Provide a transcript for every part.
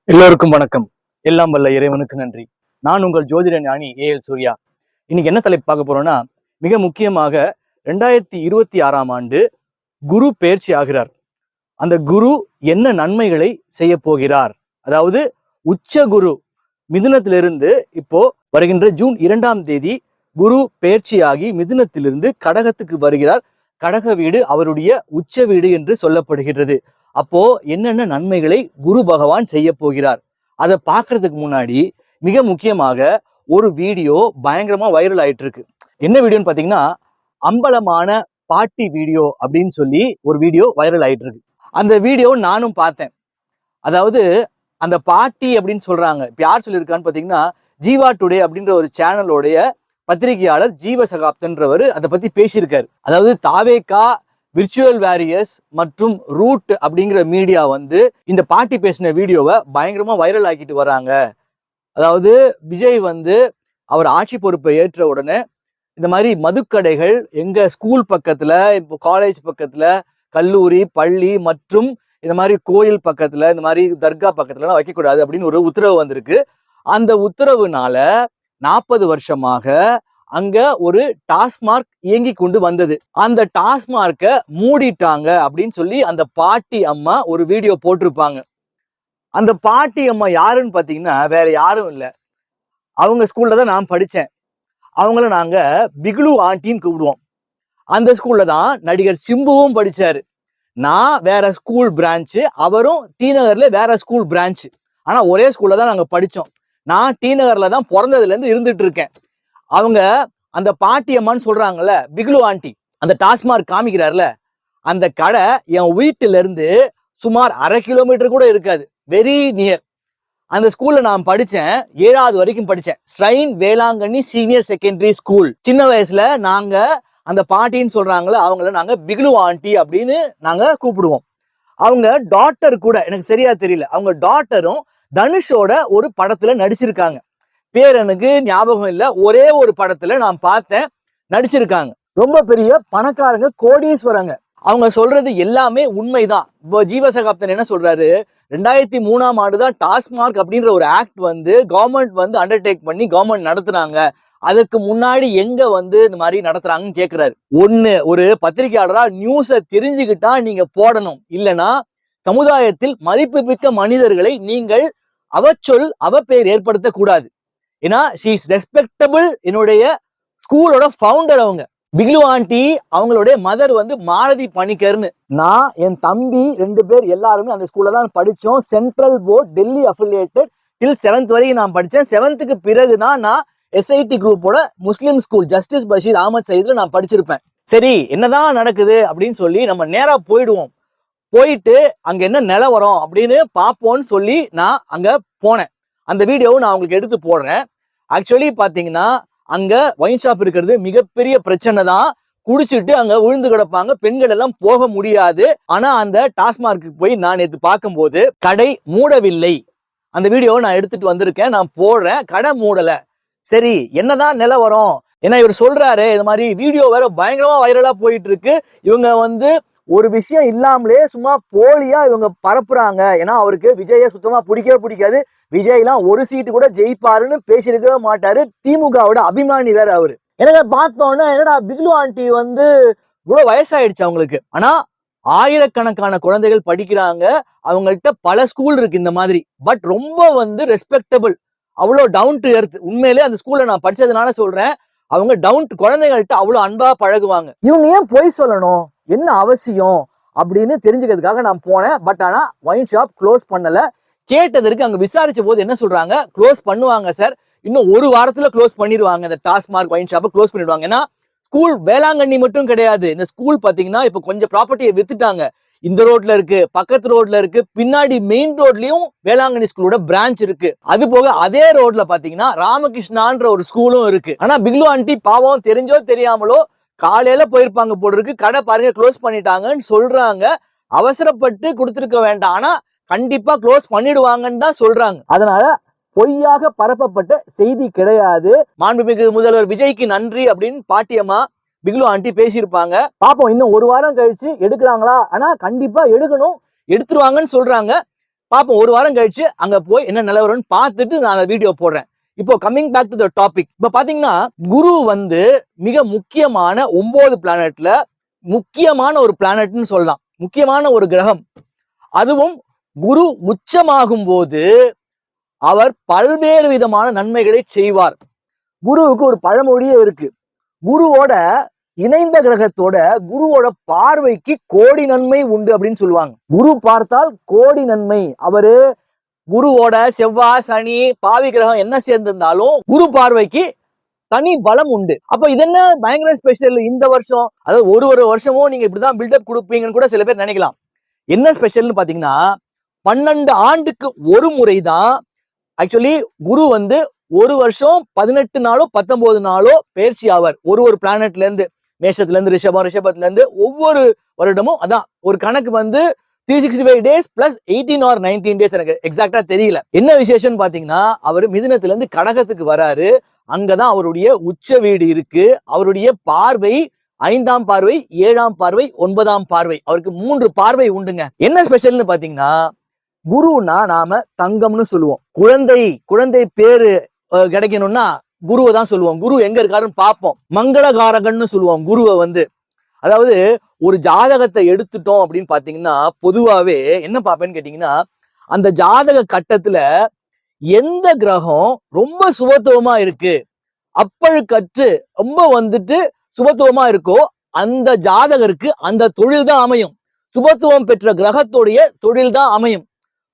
எல்லோருக்கும் வணக்கம். எல்லாம் வல்ல இறைவனுக்கு நன்றி. நான் உங்கள் ஜோதிட ஞானி ஏஎல் சூர்யா. இன்னைக்கு என்ன தலைப்பு பார்க்க போறோம்னா, மிக முக்கியமாக 2026ஆம் ஆண்டு குரு பெயர்ச்சி ஆகிறார். அந்த குரு என்ன நன்மைகளை செய்ய போகிறார்? அதாவது உச்ச குரு மிதுனத்திலிருந்து இப்போ வருகின்ற ஜூன் 2ஆம் தேதி குரு பெயர்ச்சியாகி மிதுனத்திலிருந்து கடகத்துக்கு வருகிறார். கடக வீடு அவருடைய உச்ச வீடு என்று சொல்லப்படுகிறது. அப்போ என்னென்ன நன்மைகளை குரு பகவான் செய்ய போகிறார் அதை பார்க்கறதுக்கு முன்னாடி மிக முக்கியமாக ஒரு வீடியோ பயங்கரமா வைரல் ஆயிட்டு இருக்கு. என்ன வீடியோன்னு பாத்தீங்கன்னா, அம்பலமான பாட்டி வீடியோ அப்படின்னு சொல்லி ஒரு வீடியோ வைரல் ஆயிட்டு இருக்கு. அந்த வீடியோ நானும் பார்த்தேன். அதாவது அந்த பாட்டி அப்படின்னு சொல்றாங்க. இப்ப யார் சொல்லியிருக்கான்னு பாத்தீங்கன்னா, ஜீவா டுடே அப்படின்ற ஒரு சேனலோடைய பத்திரிகையாளர் ஜீவ சகாப்தன்றவர் அதை பத்தி பேசியிருக்காரு. அதாவது தாவேகா, விர்ச்சுவல் வேரியர்ஸ் மற்றும் ரூட் அப்படிங்கிற மீடியா வந்து இந்த பாட்டி பேசின வீடியோவை பயங்கரமா வைரல் ஆக்கிட்டு வராங்க. அதாவது விஜய் வந்து அவர் ஆட்சி பொறுப்பை ஏற்ற உடனே இந்த மாதிரி மதுக்கடைகள் எங்க ஸ்கூல் பக்கத்துல, இப்போ காலேஜ் பக்கத்துல, கல்லூரி, பள்ளி மற்றும் இந்த மாதிரி கோயில் பக்கத்துல, இந்த மாதிரி தர்கா பக்கத்துலலாம் வைக்கக்கூடாது அப்படின்னு ஒரு உத்தரவு வந்திருக்கு. அந்த உத்தரவுனால 40 வருஷமாக அங்க ஒரு டாஸ்மார்க் இயங்கி கொண்டு வந்தது. அந்த டாஸ்மார்க்கை மூடிட்டாங்க அப்படின்னு சொல்லி அந்த பாட்டி அம்மா ஒரு வீடியோ போட்டிருப்பாங்க. அந்த பாட்டி அம்மா யாருன்னு பாத்தீங்கன்னா வேற யாரும் இல்லை. அவங்க ஸ்கூல்ல தான் நான் படித்தேன். அவங்கள நாங்க பிக்லு ஆண்டின்னு கூப்பிடுவோம். அந்த ஸ்கூல்ல தான் நடிகர் சிம்புவும் படிச்சாரு. நான் வேற ஸ்கூல் பிரான்ச்சு, அவரும் டி நகர்ல வேற ஸ்கூல் பிரான்ச்சு. ஆனா ஒரே ஸ்கூல்ல தான் நாங்க படிச்சோம். நான் டி நகர்ல தான் பிறந்ததுல இருந்து இருந்துட்டு இருக்கேன். அவங்க அந்த பாட்டி அம்மான்னு சொல்றாங்கல்ல, பிக்லு ஆண்டி, அந்த டாஸ்மார்க் காமிக்கிறார்ல, அந்த கடை என் வீட்டுல இருந்து சுமார் 1/2 கிலோமீட்டர் கூட இருக்காது. Very near. அந்த ஸ்கூல்ல நான் படிச்சேன். 7வது வரைக்கும் படிச்சேன். Shrine Velankanni senior secondary school. சின்ன வயசுல நாங்க அந்த பாட்டின்னு சொல்றாங்களே, அவங்கள நாங்க பிக்லு ஆண்டி அப்படின்னு நாங்க கூப்பிடுவோம். அவங்க டாட்டர் கூட எனக்கு சரியா தெரியல. அவங்க டாட்டரும் தனுஷோட ஒரு படத்துல நடிச்சிருக்காங்க. பேர் எனக்கு ஞாபகம் இல்லை. ஒரே ஒரு படத்துல நான் பார்த்தேன், நடிச்சிருக்காங்க. ரொம்ப பெரிய பணக்காரங்க, கோடீஸ்வரங்க. அவங்க சொல்றது எல்லாமே உண்மைதான். இப்போ ஜீவசகாப்தன் என்ன சொல்றாரு, 2003ஆம் ஆண்டு தான் டாஸ்மார்க் அப்படின்ற ஒரு ஆக்ட் வந்து கவர்மெண்ட் வந்து அண்டர்டேக் பண்ணி கவர்மெண்ட் நடத்துறாங்க. அதற்கு முன்னாடி எங்க வந்து இந்த மாதிரி நடத்துறாங்கன்னு கேட்கிறாரு. ஒரு பத்திரிகையாளரா நியூஸை தெரிஞ்சுக்கிட்டா நீங்க போடணும். இல்லைன்னா சமுதாயத்தில் மதிப்புமிக்க மனிதர்களை நீங்கள் அவச்சொல் அவப்பெயர் ஏற்படுத்த கூடாது. ஏன்னா ஷீ இஸ் ரெஸ்பெக்டபிள். என்னுடைய ஸ்கூலோட ஃபவுண்டர் அவங்க. பிக்லு ஆண்டி அவங்களுடைய மதர் வந்து மாலதி பணிக்கர்னு. நான், என் தம்பி 2 பேர் எல்லாருமே அந்த ஸ்கூல்ல தான் படித்தோம். சென்ட்ரல் போர்ட், டெல்லி அஃபிலியேட்டட் டில் 7th வரைக்கும் நான் படித்தேன். 7th பிறகு தான் நான் எஸ்ஐடி குரூப்போட Muslim school justice Basheer Ahmed சயீத்ல நான் படிச்சிருப்பேன். சரி, என்னதான் நடக்குது அப்படின்னு சொல்லி நம்ம நேரா போயிடுவோம். போயிட்டு அங்க என்ன நிலவரம் அப்படின்னு பார்ப்போம்னு சொல்லி நான் அங்க போனேன். அந்த வீடியோவை நான் உங்களுக்கு எடுத்து போடுறேன். ஆக்சுவலி பாத்தீங்கன்னா அங்க ஒயின் ஷாப் இருக்கிறது மிகப்பெரிய பிரச்சனை தான். குடிச்சிட்டு அங்க விழுந்து கிடப்பாங்க. பெண்கள் எல்லாம் போக முடியாது. ஆனா அந்த டாஸ்மார்க்கு போய் நான் நேற்று பார்க்கும்போது கடை மூடவில்லை. அந்த வீடியோவை நான் எடுத்துட்டு வந்திருக்கேன், நான் போடுறேன். கடை மூடல. சரி, என்னதான் நிலவரம்? ஏன்னா இவர் சொல்றாரு, இது மாதிரி வீடியோ வேற பயங்கரமா வைரலா போயிட்டு இருக்கு. இவங்க வந்து ஒரு விஷயம் இல்லாமலே சும்மா போலியா இவங்க பரப்புறாங்க. ஏன்னா அவருக்கு விஜய சுத்தமா பிடிக்கவே பிடிக்காது. விஜய்லாம் ஒரு சீட்டு கூட ஜெயிப்பாருன்னு பேசியிருக்கவே மாட்டாரு. திமுகவோட அபிமானி வேற அவரு. எனக்கு பார்த்தோன்னா, என்னடா பிக்லு ஆண்டி வந்து இவ்வளவு வயசாயிடுச்சு அவங்களுக்கு. ஆனா ஆயிரக்கணக்கான குழந்தைகள் படிக்கிறாங்க. அவங்கள்ட்ட பல ஸ்கூல் இருக்கு இந்த மாதிரி. பட் ரொம்ப வந்து ரெஸ்பெக்டபிள். அவ்வளோ டவுன் டு எர்த். உண்மையிலே அந்த ஸ்கூல்ல நான் படிச்சதுனால சொல்றேன், அவங்க டவுன் டு குழந்தைகள்கிட்ட அவ்வளோ அன்பா பழகுவாங்க. இவங்க ஏன் பொய் சொல்லணும், என்ன அவசியம் அப்படின்னு தெரிஞ்சுக்கிறதுக்காக நான் போனேன். பட் ஆனா ஒயின் ஷாப் க்ளோஸ் பண்ணல. கேட்டதற்கு அங்க விசாரிச்ச போது என்ன சொல்றாங்க, க்ளோஸ் பண்ணுவாங்க சார், இன்னும் 1 வாரத்துல க்ளோஸ் பண்ணிடுவாங்க. இந்த டாஸ்மார்க் ஒயின் ஷாப்பை க்ளோஸ் பண்ணிடுவாங்க. ஏன்னா ஸ்கூல் வேளாங்கண்ணி மட்டும் கிடையாது. இந்த ஸ்கூல் பாத்தீங்கன்னா இப்ப கொஞ்சம் ப்ராப்பர்ட்டியை வித்துட்டாங்க. இந்த ரோட்ல இருக்கு, பக்கத்து ரோட்ல இருக்கு, பின்னாடி மெயின் ரோட்லயும் வேளாங்கண்ணி ஸ்கூலோட பிரான்ச் இருக்கு. அது போக அதே ரோட்ல பாத்தீங்கன்னா ராமகிருஷ்ணான்ற ஒரு ஸ்கூலும் இருக்கு. ஆனா பிக்லு ஆண்டி பாவம் தெரிஞ்சோ தெரியாமலோ காலையில போயிருப்பாங்க போல இருக்கு. கடை பாருங்க க்ளோஸ் பண்ணிட்டாங்கன்னு சொல்றாங்க. அவசரப்பட்டு கொடுத்துருக்க வேண்டாம். ஆனா கண்டிப்பா க்ளோஸ் பண்ணிடுவாங்கன்னு தான் சொல்றாங்க. அதனால பொய்யாக பரப்பப்பட்ட செய்தி கிடையாது. மாண்புமிகு முதல்வர் விஜய்க்கு நன்றி அப்படின்னு பாட்டியம்மா பிக்லு ஆண்டி பேசியிருப்பாங்க. பாப்போம் இன்னும் 1 வாரம் கழிச்சு எடுக்கிறாங்களா. ஆனா கண்டிப்பா எடுக்கணும், எடுத்துருவாங்கன்னு சொல்றாங்க. பார்ப்போம். ஒரு வாரம் கழிச்சு அங்க போய் என்ன நிலவரம்னு பார்த்துட்டு நான் அந்த வீடியோ போடுறேன். இப்போ coming back to the topic. இப்ப பாத்தீங்கன்னா குரு வந்து மிக முக்கியமான 9 பிளானட்ல முக்கியமான ஒரு பிளானட்னு சொல்லலாம். முக்கியமான ஒரு கிரகம். அதுவும் குரு உச்சமாகும் போது அவர் பல்வேறு விதமான நன்மைகளை செய்வார். குருவுக்கு ஒரு பழமொழியே இருக்கு. குருவோட இணைந்த கிரகத்தோட குருவோட பார்வைக்கு கோடி நன்மை உண்டு அப்படின்னு சொல்லுவாங்க. குரு பார்த்தால் கோடி நன்மை. அவரு குருவோட செவ்வாய், சனி, பாவி கிரகம் என்ன சேர்ந்திருந்தாலும் குரு பார்வைக்கு தனி பலம் உண்டு. அப்ப இது என்ன பயங்கர ஸ்பெஷல் இந்த வருஷம்? அதாவது ஒரு வருஷமும் நீங்க இப்படிதான் பில்டப் கொடுப்பீங்கன்னு கூட சில பேர் நினைக்கலாம். என்ன ஸ்பெஷல்னு பாத்தீங்கன்னா 12 ஆண்டுக்கு ஒரு முறை தான் ஆக்சுவலி குரு வந்து ஒரு வருஷம் 18 நாளோ 19 நாளோ பயிற்சி ஆவார். ஒரு பிளானட்ல இருந்து, மேஷத்துல இருந்து ரிஷபம், ரிஷபத்துல இருந்து ஒவ்வொரு வருடமும் அதான் ஒரு கணக்கு வந்து 365 டேஸ் பிளஸ் 18 or 19 டேஸ். எனக்கு எக்ஸாக்டா தெரியல. என்ன விசேஷம்னு பாத்தீங்கன்னா அவர் மிதுனத்துல இருந்து கடகத்துக்கு வராரு. அங்கதான் அவருடைய உச்ச வீடு இருக்கு. அவருடைய பார்வை 5ஆம் பார்வை, 7ஆம் பார்வை, 9ஆம் பார்வை. அவருக்கு 3 பார்வை உண்டுங்க. என்ன ஸ்பெஷல்னு பாத்தீங்கன்னா குருன்னா நாம தங்கம்னு சொல்லுவோம். குழந்தை பேரு கிடைக்கணும்னா குருவை தான் சொல்லுவோம். குரு எங்க இருக்காருன்னு பார்ப்போம். மங்களகாரகன்னு சொல்லுவோம் குருவை வந்து. அதாவது ஒரு ஜாதகத்தை எடுத்துட்டோம் அப்படின்னு பாத்தீங்கன்னா பொதுவாவே என்ன பார்ப்பேன்னு கேட்டீங்கன்னா அந்த ஜாதக கட்டத்துல எந்த கிரகம் ரொம்ப சுபத்துவமா இருக்கு, அப்பழுக்கற்று ரொம்ப வந்துட்டு சுபத்துவமா இருக்கோ அந்த ஜாதகருக்கு அந்த தொழில் தான் அமையும். சுபத்துவம் பெற்ற கிரகத்துடைய தொழில் தான் அமையும்.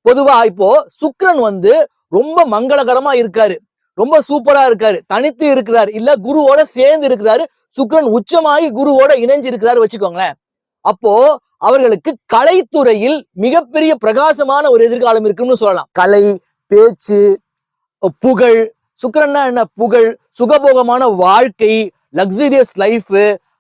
பொதுவா இப்போ சுக்கிரன் வந்து ரொம்ப மங்களகரமா இருக்காரு, ரொம்ப சூப்பரா இருக்காரு, தனித்து இருக்கிறார், இல்ல குருவோட சேர்ந்து இருக்கிறாரு, சுக்கிரன் உச்சமாகி குருவோட இணைஞ்சு இருக்கிறாரு வச்சுக்கோங்களேன். அப்போ அவர்களுக்கு கலைத்துறையில் மிகப்பெரிய பிரகாசமான ஒரு எதிர்காலம் இருக்குன்னு சொல்லலாம். கலை, பேச்சு, புகழ். சுக்கிரன்னா என்ன? புகழ், சுகபோகமான வாழ்க்கை, லக்ஸரியஸ் லைஃப்,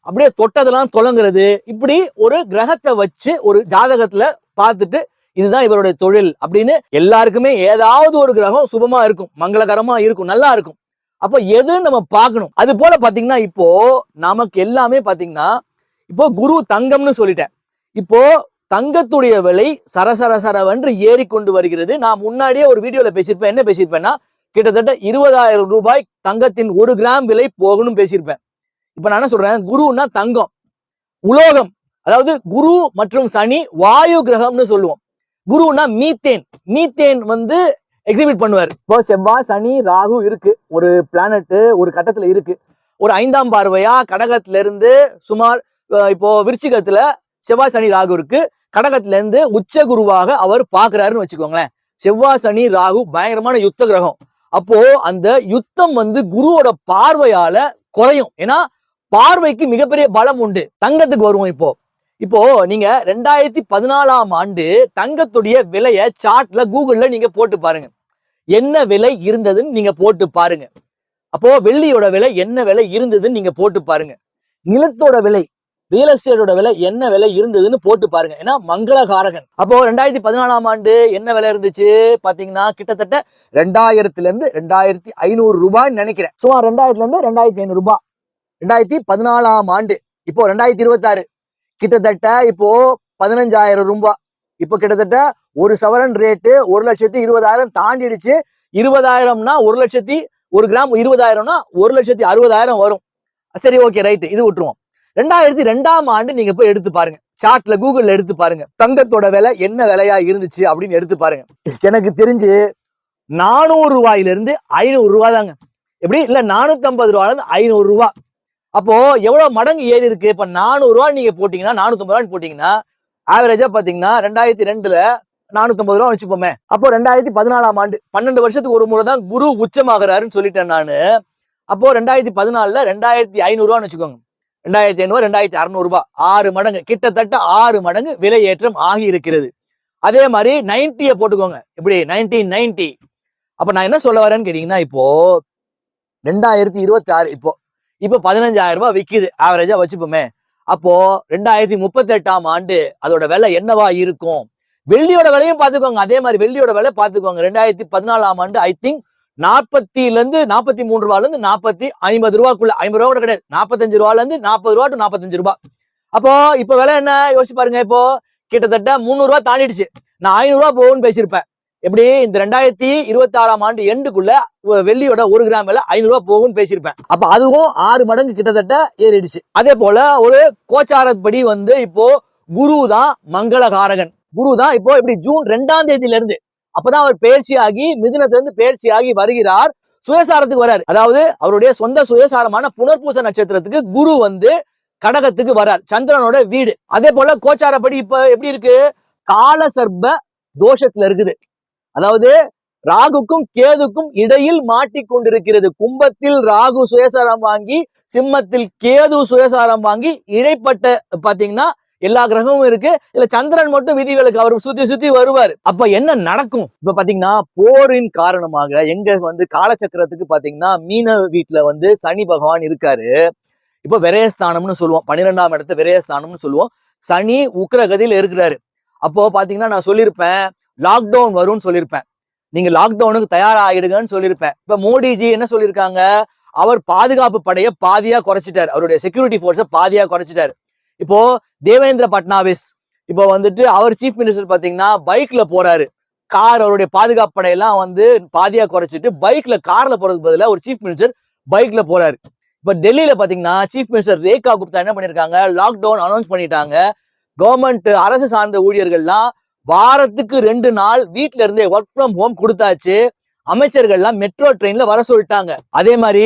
அப்படியே தொட்டதெல்லாம் தொடங்குறது. இப்படி ஒரு கிரகத்தை வச்சு ஒரு ஜாதகத்துல பார்த்துட்டு இதுதான் இவருடைய தொழில் அப்படின்னு எல்லாருக்குமே ஏதாவது ஒரு கிரகம் சுபமா இருக்கும், மங்களகரமா இருக்கும், நல்லா இருக்கும். அப்போ எதுன்னு நம்ம பார்க்கணும். அது போல பாத்தீங்கன்னா இப்போ நமக்கு எல்லாமே பாத்தீங்கன்னா இப்போ குரு தங்கம்னு சொல்லிட்டேன். இப்போ தங்கத்துடைய விலை சரசரசரவென்று ஏறிக்கொண்டு வருகிறது. நான் முன்னாடியே ஒரு வீடியோல பேசியிருப்பேன். என்ன பேசியிருப்பேன்னா கிட்டத்தட்ட 20,000 ரூபாய் தங்கத்தின் 1 கிராம் விலை போகணும்னு பேசியிருப்பேன். இப்ப நான் என்ன சொல்றேன், குருன்னா தங்கம், உலோகம். அதாவது குரு மற்றும் சனி வாயு கிரகம்னு சொல்லுவோம். குருன்னா மீத்தேன் வந்து எக்ஸிபிட் பண்ணுவார். இப்போ செவ்வாய், சனி, ராகு இருக்கு, ஒரு பிளானட் ஒரு கட்டத்துல இருக்கு. ஒரு 5ஆம் பார்வையா கடகத்துல இருந்து சுமார் இப்போ விருச்சிகத்துல செவ்வாய், சனி, ராகு இருக்கு. கடகத்துல இருந்து உச்ச குருவாக அவர் பாக்குறாருன்னு வச்சுக்கோங்களேன். செவ்வாய், சனி, ராகு பயங்கரமான யுத்த கிரகம். அப்போ அந்த யுத்தம் வந்து குருவோட பார்வையால குறையும். ஏன்னா பார்வைக்கு மிகப்பெரிய பலம் உண்டு. தங்கத்துக்கு வருவோம். இப்போ நீங்க 2014ஆம் ஆண்டு தங்கத்துடைய விலைய சார்ட்ல கூகுள்ல நீங்க போட்டு பாருங்க. என்ன விலை இருந்ததுன்னு நீங்க போட்டு பாருங்க. அப்போ வெள்ளியோட விலை என்ன விலை இருந்ததுன்னு நீங்க போட்டு பாருங்க. நிலத்தோட விலை, ரியல் எஸ்டேட்டோட விலை என்ன விலை இருந்ததுன்னு போட்டு பாருங்க. ஏன்னா மங்களகாரகன். அப்போ 2014ஆம் ஆண்டு என்ன விலை இருந்துச்சு பாத்தீங்கன்னா கிட்டத்தட்ட 2000 இருந்து 2500 ரூபாய்ன்னு நினைக்கிறேன். சுமார் 2000 இருந்து 2500 ரூபாய் 2014ஆம் ஆண்டு. இப்போ 2026 கிட்டத்தட்ட இப்போ 15,000 ரூபாய். இப்போ கிட்டத்தட்ட ஒரு சவரன் ரேட்டு 1,20,000 தாண்டிடுச்சு. 20,000னா 1 கிராம் 20,000னா 1,60,000 வரும். சரி, ஓகே, ரைட், இது விட்டுருவோம். 2002ஆம் ஆண்டு நீங்க போய் எடுத்து பாருங்க. சார்ட்ல கூகுள்ல எடுத்து பாருங்க. தங்கத்தோட விலை என்ன விலையா இருந்துச்சு அப்படின்னு எடுத்து பாருங்க. எனக்கு தெரிஞ்சு 400 ரூபாயிலிருந்து 500 ரூபாய் தாங்க. எப்படி இல்ல 450 ரூபாயிலிருந்து 500 ரூபாய். அப்போ எவ்வளவு மடங்கு ஏறி இருக்கு. இப்ப 400 ரூபாய் நீங்க போட்டீங்கன்னா 450 ரூபாய் போட்டீங்கன்னா ஆவரேஜா பாத்தீங்கன்னா 2002ல 450 ரூபாய் வச்சுப்போமே. அப்போ 2014ஆம் ஆண்டு 12 வருஷத்துக்கு ஒரு முறை தான் குரு உச்சமாகறாருன்னு சொல்லிட்டேன் நானு. அப்போ 2014ல 2,500 ரூபான்னு வச்சுக்கோங்க. 2,500, 2,600 ரூபாய், 6 மடங்கு, கிட்டத்தட்ட 6 மடங்கு விலை ஏற்றம் ஆகி இருக்கிறது. அதே மாதிரி 90 போட்டுக்கோங்க. எப்படி 1990. அப்ப நான் என்ன சொல்ல வரேன்னு கேட்டீங்கன்னா இப்போ 2026 இப்போ 15,000 ரூபாய் விக்குது ஆவரேஜா வச்சுப்போமே. அப்போ 2038ஆம் ஆண்டு அதோட விலை என்னவா இருக்கும்? வெள்ளியோட விலையும் பாத்துக்கோங்க. அதே மாதிரி வெள்ளியோட விலை பாத்துக்கோங்க. 2014ஆம் ஆண்டு ஐ திங்க் 43 ரூபாயில இருந்து 50 ரூபாய்க்குள்ள, 50 ரூபா கூட கிடையாது, 45 ரூபாயில இருந்து 40 ரூபா டு 45 ரூபாய். அப்போ இப்ப விலை என்ன யோசிச்சு பாருங்க. இப்போ கிட்டத்தட்ட 300 ரூபாய் தாண்டிடுச்சு. நான் 500 ரூபாய் போகும்னு பேசியிருப்பேன். எப்படி இந்த 2026ஆம் ஆண்டு எண்டுக்குள்ள வெள்ளியோட 1 கிராம் விலை 500 ரூபாய் போகும்னு பேசியிருப்பேன். அப்ப அதுவும் 6 மடங்கு கிட்டத்தட்ட ஏறிடுச்சு. அதே போல ஒரு கோச்சாரப்படி வந்து இப்போ குரு தான் மங்களகாரகன். குரு தான் இப்போ இப்படி ஜூன் 2ஆம் தேதியில இருந்து அப்பதான் அவர் பயிற்சியாகி மிதுனத்திலிருந்து பயிற்சியாகி வருகிறார், சுயசாரத்துக்கு வராரு. அதாவது அவருடைய சொந்த சுயசாரமான புனர்பூச நட்சத்திரத்துக்கு குரு வந்து கடகத்துக்கு வரார், சந்திரனோட வீடு. அதே போல கோச்சாரப்படி இப்ப எப்படி இருக்கு, கால சர்ப்ப தோஷத்துல இருக்குது. அதாவது ராகுக்கும் கேதுக்கும் இடையில் மாட்டிக்கொண்டிருக்கிறது. கும்பத்தில் ராகு சுயசாரம் வாங்கி, சிம்மத்தில் கேது சுயசாரம் வாங்கி, இடைப்பட்ட பாத்தீங்கன்னா எல்லா கிரகமும் இருக்கு. இதுல சந்திரன் மட்டும் விதிவிலக்கு, அவர் சுத்தி சுத்தி வருவார். அப்ப என்ன நடக்கும்? இப்ப பாத்தீங்கன்னா போரின் காரணமாக எங்க வந்து காலச்சக்கரத்துக்கு பாத்தீங்கன்னா மீன வீட்டுல வந்து சனி பகவான் இருக்காரு. இப்ப விரயஸ்தானம்னு சொல்லுவோம், 12ஆம் இடத்து விரயஸ்தானம்னு சொல்லுவோம். சனி உக்கிரகதியில் இருக்கிறாரு. அப்போ பாத்தீங்கன்னா நான் சொல்லியிருப்பேன் லாக்டவுன் வரும்னு சொல்லியிருப்பேன். நீங்க லாக்டவுனுக்கு தயாராகிடுங்கன்னு சொல்லியிருப்பேன். இப்ப மோடிஜி என்ன சொல்லியிருக்காங்க, அவர் பாதுகாப்பு படைய பாதியா குறைச்சிட்டாரு, அவருடைய செக்யூரிட்டி போர்ஸை பாதியா குறைச்சிட்டாரு. இப்போ தேவேந்திர பட்னாவிஸ் இப்போ வந்துட்டு அவர் சீஃப் மினிஸ்டர் பாத்தீங்கன்னா பைக்ல போறாரு. கார் அவருடைய பாதுகாப்பு படையெல்லாம் வந்து பாதியா குறைச்சிட்டு பைக்ல கார்ல போறதுக்கு பதிலாக ஒரு சீஃப் மினிஸ்டர் பைக்ல போறாரு. இப்ப டெல்லியில பாத்தீங்கன்னா சீஃப் மினிஸ்டர் ரேகா குப்தா என்ன பண்ணிருக்காங்க, லாக்டவுன் அனௌன்ஸ் பண்ணிட்டாங்க. கவர்மெண்ட் அரசு சார்ந்த ஊழியர்கள்லாம் வாரத்துக்கு 2 நாள் வீட்டுல இருந்தே ஒர்க் ஃப்ரம் ஹோம் கொடுத்தாச்சு. அமைச்சர்கள்லாம் மெட்ரோ ட்ரெயின்ல வர சொல்லிட்டாங்க. அதே மாதிரி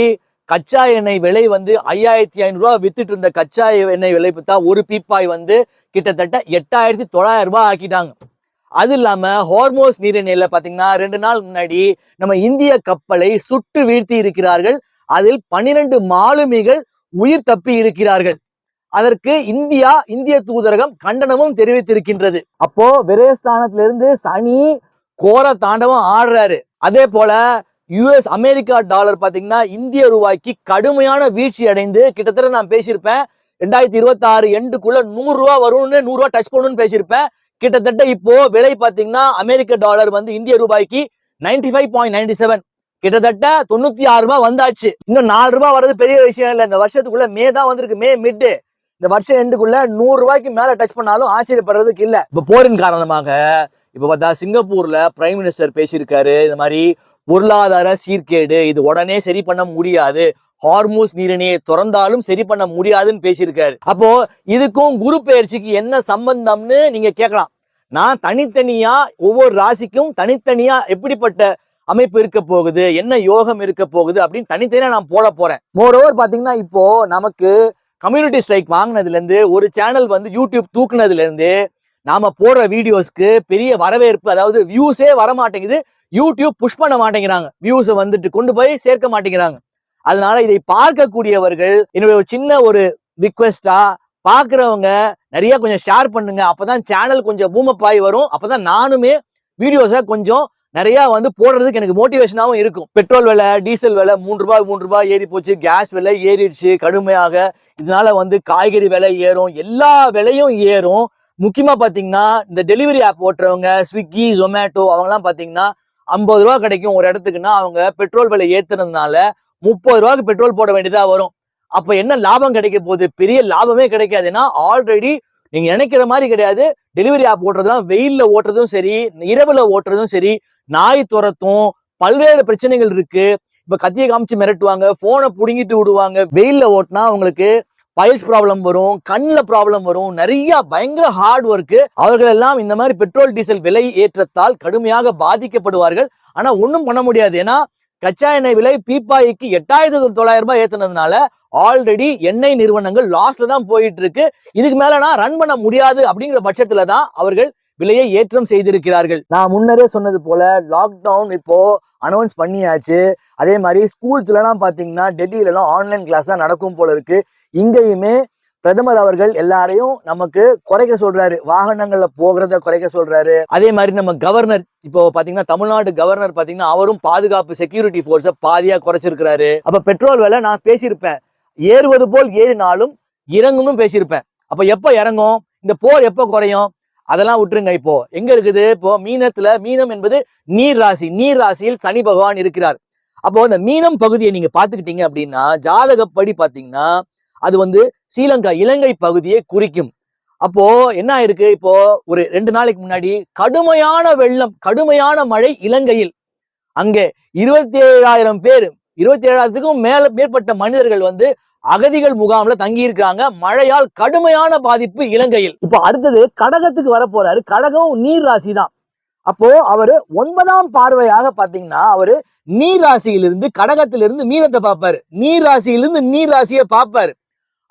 கச்சா எண்ணெய் விலை வந்து 5500 ரூபாய் வித்துட்டு இருந்த கச்சா எண்ணெய் விலை பார்த்தா ஒரு பீப்பாய் வந்து கிட்டத்தட்ட 8900 ரூபாய் ஆக்கிட்டாங்க. அது இல்லாம ஹார்மோஸ் நீரிணையில பாத்தீங்கன்னா 2 நாள் முன்னாடி நம்ம இந்திய கப்பலை சுட்டு வீழ்த்தி இருக்கிறார்கள். அதில் 12 மாலுமிகள் உயிர் தப்பி இருக்கிறார்கள். அதற்கு இந்திய தூதரகம் கண்டனமும் தெரிவித்திருக்கின்றது. அப்போ விரயஸ்தானத்திலிருந்து சனி கோர தாண்டவம் ஆடுறாரு. அதே போல யுஎஸ் அமெரிக்கா டாலர் பாத்தீங்கன்னா இந்திய ரூபாய்க்கு கடுமையான வீழ்ச்சி அடைந்து கிட்டத்தட்ட நான் பேசியிருப்பேன் 2026 எண்டுக்குள்ள 100 ரூபாய் வரும்னு, 100 ரூபாய் டச் பண்ணணும்னு பேசியிருப்பேன். கிட்டத்தட்ட இப்போ விலை பாத்தீங்கன்னா அமெரிக்க டாலர் வந்து இந்திய ரூபாய்க்கு 95.97, கிட்டத்தட்ட 96 ரூபாய் வந்தாச்சு. இன்னும் 4 ரூபாய் வர்றது பெரிய விஷயம் இல்லை. இந்த வருஷத்துக்குள்ள மே தான் வந்திருக்கு, மே மிட். இந்த வருஷம் எண்டுக்குள்ள 100 ரூபாய்க்கு மேல டச் பண்ணாலும் ஆச்சரியப்படுறதுக்கு இல்ல. இப்ப போரின் காரணமாக இப்ப பார்த்தா சிங்கப்பூர்ல பிரைம் மினிஸ்டர் பேசியிருக்காரு, இந்த மாதிரி பொருளாதார சீர்கேடு இது உடனே சரி பண்ண முடியாது, ஹார்மூஸ் நீரிணையை திறந்தாலும் சரி பண்ண முடியாதுன்னு பேசியிருக்காரு. அப்போ இதுக்கும் குரு பெயர்ச்சிக்கு என்ன சம்பந்தம்னு நீங்க கேட்கலாம். நான் தனித்தனியா ஒவ்வொரு ராசிக்கும் தனித்தனியா எப்படிப்பட்ட அமைப்பு இருக்க போகுது, என்ன யோகம் இருக்க போகுது அப்படின்னு தனித்தனியா நான் போட போறேன். மோரோவர் பாத்தீங்கன்னா இப்போ நமக்கு கம்யூனிட்டி ஸ்ட்ரைக் வாங்கினதுல இருந்து, ஒரு சேனல் வந்து யூடியூப் தூக்குனதுல இருந்து நாம போடுற வீடியோஸ்க்கு பெரிய வரவேற்பு, அதாவது வியூஸே வர மாட்டேங்குது. யூடியூப் புஷ் பண்ண மாட்டேங்கிறாங்க, வியூஸை வந்துட்டு கொண்டு போய் சேர்க்க மாட்டேங்கிறாங்க. அதனால இதை பார்க்கக்கூடியவர்கள் என்னுடைய ஒரு சின்ன ஒரு ரிக்வெஸ்டா, பாக்குறவங்க நிறைய கொஞ்சம் ஷேர் பண்ணுங்க. அப்பதான் சேனல் கொஞ்சம் பூமப் ஆகி வரும். அப்பதான் நானுமே வீடியோஸை கொஞ்சம் நிறைய வந்து போடுறதுக்கு எனக்கு மோட்டிவேஷனாகவும் இருக்கும். பெட்ரோல் விலை, டீசல் விலை 3 ரூபாய் ஏறி போச்சு, கேஸ் விலை ஏறிடுச்சு கடுமையாக. இதனால வந்து காய்கறி விலை ஏறும், எல்லா விலையும் ஏறும். முக்கியமா பாத்தீங்கன்னா இந்த டெலிவரி ஆப் ஓட்டுறவங்க, ஸ்விக்கி, ஜொமேட்டோ அவங்கலாம் பாத்தீங்கன்னா 50 ரூபாய் கிடைக்கும் ஒரு இடத்துக்குன்னா அவங்க பெட்ரோல் விலை ஏத்துறதுனால 30 ரூபாய்க்கு பெட்ரோல் போட வேண்டியதா வரும். அப்ப என்ன லாபம் கிடைக்க போகுது? பெரிய லாபமே கிடைக்காது. ஏன்னா ஆல்ரெடி நீங்க நினைக்கிற மாதிரி கிடையாது. டெலிவரி ஆப் ஓட்டுறதுலாம் வெயில்ல ஓட்டுறதும் சரி, இரவுல ஓட்டுறதும் சரி, நாய் துரத்தும், பல்வேறு பிரச்சனைகள் இருக்கு. இப்ப கத்தியை காமிச்சு மிரட்டுவாங்க, போனை புடுங்கிட்டு விடுவாங்க. வெயில்ல ஓட்டினா உங்களுக்கு பைல்ஸ் ப்ராப்ளம் வரும், கண்ணுல ப்ராப்ளம் வரும், நிறைய பயங்கர ஹார்ட் ஒர்க். அவர்கள் எல்லாம் இந்த மாதிரி பெட்ரோல் டீசல் விலை ஏற்றத்தால் கடுமையாக பாதிக்கப்படுவார்கள். ஆனா ஒன்றும் பண்ண முடியாது. ஏன்னா கச்சா எண்ணெய் விலை பீப்பாய்க்கு 8900 ரூபாய் ஏத்துனதுனால ஆல்ரெடி எண்ணெய் நிறுவனங்கள் லாஸ்ட்ல தான் போயிட்டு இருக்கு. இதுக்கு மேல நான் ரன் பண்ண முடியாது அப்படிங்கிற பட்சத்துல தான் அவர்கள் விலையை ஏற்றம் செய்திருக்கிறார்கள். நான் முன்னரே சொன்னது போல லாக்டவுன் இப்போ அனௌன்ஸ் பண்ணியாச்சு. அதே மாதிரி ஸ்கூல்ஸ்ல எல்லாம் பாத்தீங்கன்னா டெல்லியில எல்லாம் ஆன்லைன் கிளாஸ் தான் நடக்கும் போல இருக்கு. இங்கேயுமே பிரதமர் அவர்கள் எல்லாரையும் நமக்கு குறைக்க சொல்றாரு, வாகனங்கள்ல போகிறத குறைக்க சொல்றாரு. அதே மாதிரி நம்ம கவர்னர் இப்போ பாத்தீங்கன்னா தமிழ்நாடு கவர்னர் பாத்தீங்கன்னா அவரும் பாதுகாப்பு செக்யூரிட்டி போர்ஸை பாதியா குறைச்சிருக்கிறாரு. அப்ப பெட்ரோல் விலை நான் பேசியிருப்பேன், ஏறுவது போல் ஏறினாலும் இறங்கணும் பேசியிருப்பேன். அப்ப எப்ப இறங்கும், இந்த போர் எப்ப குறையும், அதெல்லாம் விட்டுருங்க. இப்போ எங்க இருக்குது, இப்போ மீனத்துல, மீனம் என்பது நீர் ராசி, நீர் ராசியில் சனி பகவான் இருக்கிறார். அப்போ இந்த மீனம் பகுதியை நீங்க பாத்துக்கிட்டீங்க அப்படின்னா ஜாதகப்படி பாத்தீங்கன்னா அது வந்து ஸ்ரீலங்கா, இலங்கை பகுதியை குறிக்கும். அப்போ என்ன ஆயிருக்கு, இப்போ ஒரு 2 நாளைக்கு முன்னாடி கடுமையான வெள்ளம், கடுமையான மழை இலங்கையில். அங்கே 27,000 பேர், 27,000த்துக்கும் மேற்பட்ட மனிதர்கள் வந்து அகதிகள் முகாம்ல தங்கி இருக்காங்க. மழையால் கடுமையான பாதிப்பு இலங்கையில். இப்போ அடுத்தது கடகத்துக்கு வர போறாரு. கடகம் நீர் ராசி தான். அப்போ அவரு 9ஆம் பார்வையாக பாத்தீங்கன்னா அவரு நீர் ராசியிலிருந்து கடகத்திலிருந்து மீனத்தை பார்ப்பாரு. நீர் ராசியிலிருந்து நீர் ராசியை பார்ப்பாரு.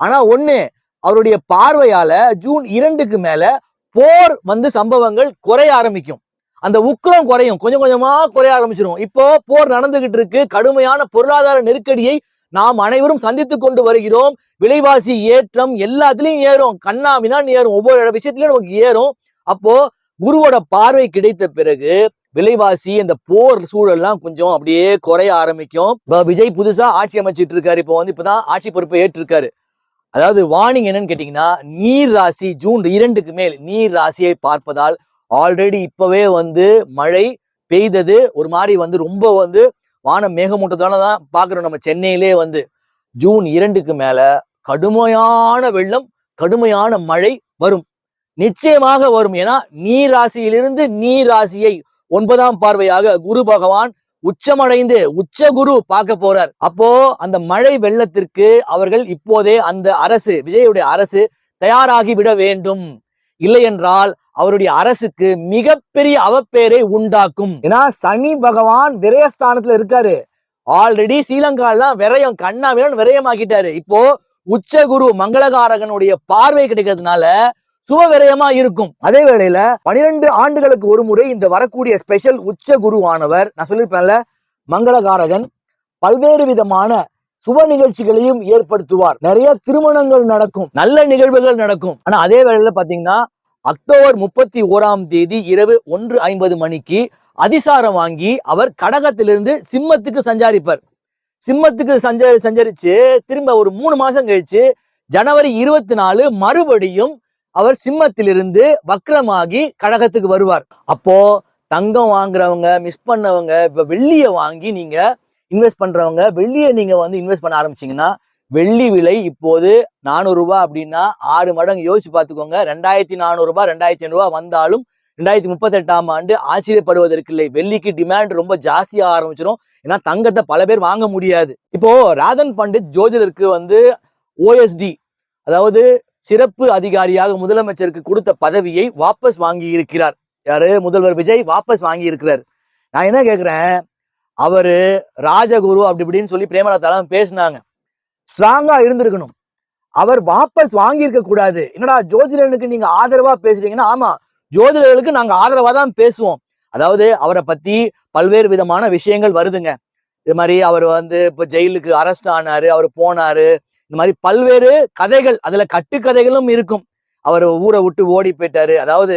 ஆனா ஒண்ணு, அவருடைய பார்வையால ஜூன் 2க்கு மேல போர் வந்து சம்பவங்கள் குறைய ஆரம்பிக்கும். அந்த உக்கிரம் குறையும், கொஞ்சம் கொஞ்சமா குறைய ஆரம்பிச்சிடும். இப்போ போர் நடந்துகிட்டு இருக்கு. கடுமையான பொருளாதார நெருக்கடியை நாம் அனைவரும் சந்தித்துக் கொண்டு வருகிறோம். விலைவாசி ஏற்றம் எல்லாத்துலயும் ஏறும், கண்ணாமினான்னு ஏறும், ஒவ்வொரு விஷயத்திலயும் நமக்கு ஏறும். அப்போ குருவோட பார்வை கிடைத்த பிறகு விலைவாசி இந்த போர் சூழல்லாம் கொஞ்சம் அப்படியே குறைய ஆரம்பிக்கும். விஜய் புதுசா ஆட்சி அமைச்சிட்டு இருக்காரு. இப்போ வந்து இப்பதான் ஆட்சி பொறுப்பை ஏற்றிருக்காரு. அதாவது வார்னிங் என்னன்னு கேட்டீங்கன்னா, நீர் ராசி ஜூன் 2க்கு மேல் நீர் ராசியை பார்ப்பதால் ஆல்ரெடி இப்பவே வந்து மழை பெய்தது. ஒரு மாதிரி வந்து ரொம்ப வந்து வானம் மேகமூட்டத்தால தான் பாக்குறோம் நம்ம சென்னையிலே. வந்து ஜூன் 2க்கு மேல கடுமையான வெள்ளம், கடுமையான மழை வரும், நிச்சயமாக வரும். ஏன்னா நீர் ராசியிலிருந்து நீர் ராசியை 9ஆம் பார்வையாக குரு பகவான் உச்சமடைந்து உச்ச குரு பார்க்க போறார். அப்போ அந்த மழை வெள்ளத்திற்கு அவர்கள் இப்போதே அந்த அரசு, விஜயுடைய அரசு தயாராகி விட வேண்டும். இல்லை என்றால் அவருடைய அரசுக்கு மிகப்பெரிய அவப்பேரை உண்டாக்கும். ஏன்னா சனி பகவான் விரயஸ்தானத்துல இருக்காரு. ஆல்ரெடி ஸ்ரீலங்காலாம் விரயம், கண்ணாவிலன் விரயமாக்கிட்டாரு. இப்போ உச்ச குரு மங்களகாரகனுடைய பார்வை கிடைக்கிறதுனால சுப விரயமா இருக்கும். அதே வேளையில 12 ஆண்டுகளுக்கு ஒரு முறை இந்த வரக்கூடிய ஸ்பெஷல் உச்ச குருவானவர், நான் சொல்லியிருப்பேன்ல, மங்களகாரகன் பல்வேறு விதமான சுப நிகழ்ச்சிகளையும் ஏற்படுத்துவார். நிறைய திருமணங்கள் நடக்கும், நல்ல நிகழ்வுகள் நடக்கும். ஆனா அதே வேளையில பாத்தீங்கன்னா அக்டோபர் 31ஆம் தேதி இரவு 1:50 மணிக்கு அதிசாரம் வாங்கி அவர் கடகத்திலிருந்து சிம்மத்துக்கு சஞ்சாரிப்பார். சிம்மத்துக்கு சஞ்சரிச்சு திரும்ப ஒரு 3 மாசம் கழிச்சு ஜனவரி 24 மறுபடியும் அவர் சிம்மத்திலிருந்து வக்ரமாகி கடகத்துக்கு வருவார். அப்போ தங்கம் வாங்குறவங்க, மிஸ் பண்ணவங்க, இப்ப வெள்ளியை வாங்கி நீங்க இன்வெஸ்ட் பண்றவங்க, வெள்ளியை நீங்க வந்து இன்வெஸ்ட் பண்ண ஆரம்பிச்சீங்கன்னா வெள்ளி விலை இப்போது 400 ரூபாய் அப்படின்னா 6 மடங்கு யோசிச்சு பார்த்துக்கோங்க. 2400 ரூபாய், 2500 ரூபாய் வந்தாலும் 2038ஆம் ஆண்டு ஆச்சரியப்படுவதற்கு இல்லை. வெள்ளிக்கு டிமாண்ட் ரொம்ப ஜாஸ்தியாக ஆரம்பிச்சிடும். ஏன்னா தங்கத்தை பல பேர் வாங்க முடியாது. இப்போ ராதன் பண்டிட் ஜோதிடருக்கு வந்து ஓஎஸ்டி, அதாவது சிறப்பு அதிகாரியாக முதலமைச்சருக்கு கொடுத்த பதவியை வாபஸ் வாங்கி இருக்கிறார். யாரு? முதல்வர் விஜய் வாபஸ் வாங்கி இருக்கிறார். நான் என்ன கேட்கிறேன், அவரு ராஜகுரு அப்படி இப்படின்னு சொல்லி பிரேமலதா பேசினாங்க, ஸ்ட்ராங்கா இருந்திருக்கணும். அவர் வாபஸ் வாங்கி இருக்க கூடாது. என்னடா ஜோதிடனுக்கு நீங்க ஆதரவா பேசுறீங்கன்னா, ஆமா ஜோதிடர்களுக்கு நாங்க ஆதரவா தான் பேசுவோம். அதாவது அவரை பத்தி பல்வேறு விதமான விஷயங்கள் வருதுங்க. இது மாதிரி அவர் வந்து இப்ப ஜெயிலுக்கு அரெஸ்ட் ஆனாரு, அவர் போனாரு, இந்த மாதிரி பல்வேறு கதைகள், அதுல கட்டுக்கதைகளும் இருக்கும். அவர் ஊரை விட்டு ஓடி போயிட்டாரு. அதாவது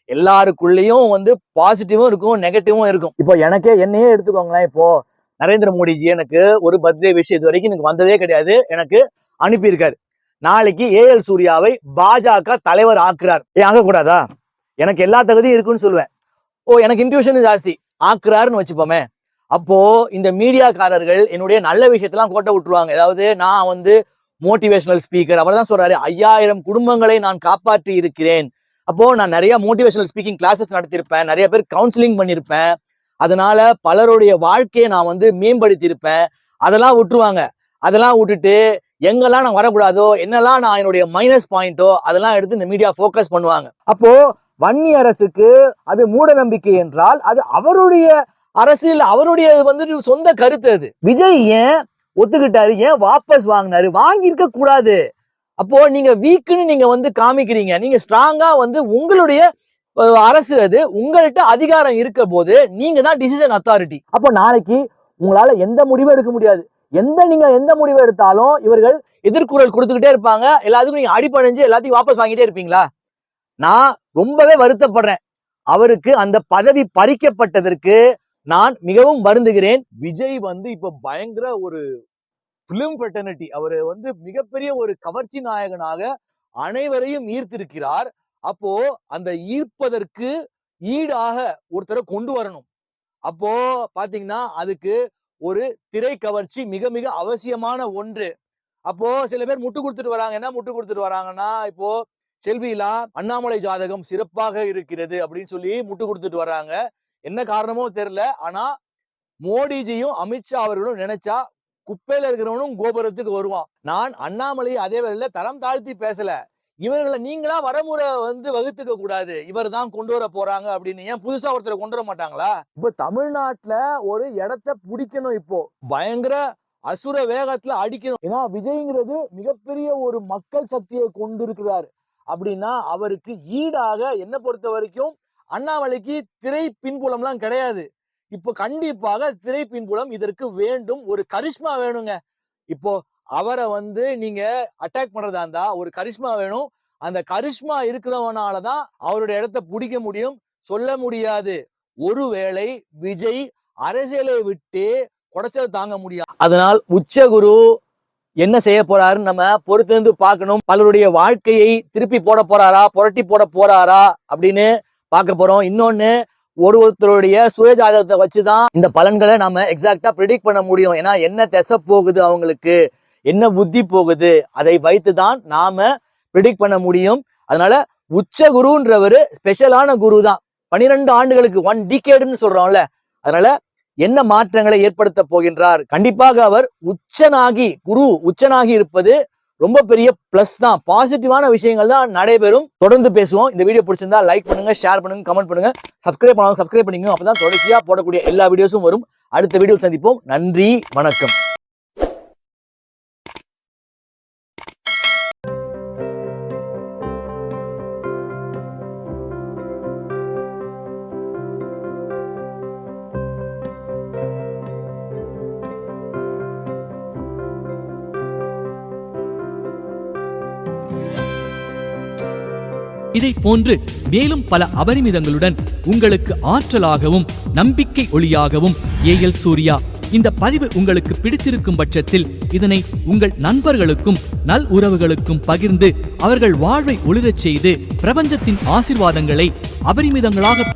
எல்லாருக்குள்ளேயும் வந்து பாசிட்டிவும் இருக்கும், நெகட்டிவும் இருக்கும். இப்போ என்னையே எடுத்துக்கோங்களேன். இப்போ நரேந்திர மோடிஜி எனக்கு ஒரு பர்த்டே விஷயம் இது வரைக்கும் எனக்கு வந்ததே கிடையாது, எனக்கு அனுப்பியிருக்காரு. நாளைக்கு ஏஎல் சூர்யாவை பாஜக தலைவர் ஆக்குறார். ஆக கூடாதா? எனக்கு எல்லா தகுதியும் இருக்குன்னு சொல்லுவேன். எனக்கு இன்ட்யூஷன் ஜாஸ்தி, ஆக்குறாருன்னு வச்சுப்போமே. அப்போ இந்த மீடியாக்காரர்கள் என்னுடைய நல்ல விஷயத்தெல்லாம் கோட்டை விட்டுருவாங்க. அதாவது நான் வந்து மோட்டிவேஷனல் ஸ்பீக்கர், அவர் தான் சொல்றாரு 5000 குடும்பங்களை நான் காப்பாற்றி இருக்கிறேன். அப்போ நான் நிறைய மோட்டிவேஷனல் ஸ்பீக்கிங் கிளாஸஸ் நடத்தியிருப்பேன், நிறைய பேர் கவுன்சிலிங் பண்ணியிருப்பேன், அதனால பலருடைய வாழ்க்கையை நான் வந்து மேம்படுத்தி இருப்பேன். அதெல்லாம் விட்டுருவாங்க. அதெல்லாம் விட்டுட்டு எங்கெல்லாம் நான் வரக்கூடாதோ, என்னெல்லாம் நான் என்னுடைய மைனஸ் பாயிண்டோ அதெல்லாம் எடுத்து இந்த மீடியா போக்கஸ் பண்ணுவாங்க. அப்போ வன்னி அரசுக்கு அது மூட நம்பிக்கை என்றால் அது அவருடைய அரசியல், அவருடைய வந்துட்டு சொந்த கருத்து. அது விஜய் ஏன் ஒத்துக்கிட்டாரு, ஏன் வாபஸ் வாங்கினாரு? வாங்கி இருக்க கூடாது. அப்போ நீங்க வீக்குன்னு நீங்க வந்து காமிக்கிறீங்க. நீங்க ஸ்ட்ராங்கா வந்து உங்களுடைய அரசு, அது உங்கள்கிட்ட அதிகாரம் இருக்க போது நீங்க தான் டிசிஷன் அத்தாரிட்டி. அப்போ நாளைக்கு உங்களால எந்த முடிவும் எடுக்க முடியாது. நீங்க எந்த முடிவு எடுத்தாலும் இவர்கள் எதிர்குரல் கொடுத்துக்கிட்டே இருப்பாங்க. எல்லாத்துக்கும் நீங்க அடிப்படைஞ்சு எல்லாத்தையும் வாபஸ் வாங்கிட்டே இருப்பீங்களா? நான் ரொம்பவே வருத்தப்படுறேன். அவருக்கு அந்த பதவி பறிக்கப்பட்டதற்கு நான் மிகவும் வருந்துகிறேன். விஜய் வந்து இப்ப பயங்கர ஒரு பிலிம் ஃப்ரெட்டர்னிட்டி, அவரு வந்து மிகப்பெரிய ஒரு கவர்ச்சி நாயகனாக அனைவரையும் ஈர்த்திருக்கிறார். அப்போ அந்த ஈர்ப்பதற்கு ஈடாக ஒருத்தரை கொண்டு வரணும். அப்போ பாத்தீங்கன்னா அதுக்கு ஒரு திரை கவர்ச்சி மிக மிக அவசியமான ஒன்று. அப்போ சில பேர் முட்டு கொடுத்துட்டு வராங்க. என்ன முட்டு கொடுத்துட்டு வராங்கன்னா, இப்போ செல்விலாம் அண்ணாமலை ஜாதகம் சிறப்பாக இருக்கிறது அப்படின்னு சொல்லி முட்டு கொடுத்துட்டு வர்றாங்க. என்ன காரணமோ தெரியல. ஆனா மோடிஜியும் அமித்ஷா அவர்களும் நினைச்சா குப்பையில இருக்கிறவனும் கோபுரத்துக்கு வருவான். நான் அண்ணாமலையை அதே வேளையில தரம் தாழ்த்தி பேசல. இவர்களை நீங்களா வரமுறை வகுத்துக்க கூடாது, இவர் தான் கொண்டு வர போறாங்க அப்படின்னு. ஏன் புதுசா ஒருத்தரை கொண்டு வர மாட்டாங்களா? இப்ப தமிழ்நாட்டுல ஒரு இடத்தை பிடிக்கணும், இப்போ பயங்கர அசுர வேகத்துல அடிக்கணும். ஏன்னா விஜய்ங்கிறது மிகப்பெரிய ஒரு மக்கள் சக்தியை கொண்டிருக்கிறார். அப்படின்னா அவருக்கு ஈடாக என்ன பொறுத்த வரைக்கும் அண்ணாமலைக்கு திரை பின்புலம்லாம் கிடையாது. இப்போ கண்டிப்பாக திரை பின்புலம் இதற்கு வேண்டும், ஒரு கரிஷ்மா வேணுங்க. இப்போ அவரை நீங்க அட்டாக் பண்றதா இருந்தா ஒரு கரிஷ்மா வேணும். அந்த கரிஷ்மா இருக்கிறவனாலதான் அவருடைய இடத்தை பிடிக்க முடியும். சொல்ல முடியாது, ஒருவேளை விஜய் அரசியலை விட்டு குடைச்சல் தாங்க முடியாது. அதனால் உச்சகுரு என்ன செய்ய போறாருன்னு நம்ம பொறுத்திருந்து பார்க்கணும். பலருடைய வாழ்க்கையை திருப்பி போட போறாரா, புரட்டி போட போறாரா அப்படின்னு பார்க்க போறோம். இன்னொன்னு, ஒருத்தருடைய சுயஜாதகத்தை வச்சுதான் இந்த பலன்களை நாம எக்ஸாக்டா ப்ரெடிக்ட் பண்ண முடியும். ஏன்னா என்ன திசை போகுது, அவங்களுக்கு என்ன புத்தி போகுது, அதை வைத்துதான் நாம ப்ரெடிக்ட் பண்ண முடியும். அதனால உச்ச குருன்றவரு ஸ்பெஷலான குரு தான். 12 ஆண்டுகளுக்கு 1 டிகேடுன்னு சொல்றோம்ல. அதனால என்ன மாற்றங்களை ஏற்படுத்த போகின்றார்? கண்டிப்பாக அவர் குரு உச்சனாகி இருப்பது ரொம்ப பெரிய பிளஸ் தான். பாசிட்டிவான விஷயங்கள் தான் நடைபெறும். தொடர்ந்து பேசுவோம். இந்த வீடியோ பிடிச்சிருந்தா லைக் பண்ணுங்க, ஷேர் பண்ணுங்க, கமெண்ட் பண்ணுங்க, சப்ஸ்கிரைப் பண்ணாலும் சப்ஸ்கிரைப் பண்ணிங்க. அப்பதான் தொடர்ச்சியா போடக்கூடிய எல்லா வீடியோஸும் வரும். அடுத்த வீடியோ சந்திப்போம். நன்றி, வணக்கம். இதை போன்று மேலும் பல அபரிமிதங்களுடன் உங்களுக்கு ஆற்றலாகவும் நம்பிக்கை ஒளியாகவும் ஏஎல் சூர்யா. இந்த பதிவு உங்களுக்கு பிடித்திருக்கும் பட்சத்தில் இதனை உங்கள் நண்பர்களுக்கும் நல் உறவுகளுக்கும் பகிர்ந்து அவர்கள் வாழ்வை ஒளிரச் செய்து பிரபஞ்சத்தின் ஆசீர்வாதங்களை அபரிமிதங்களாக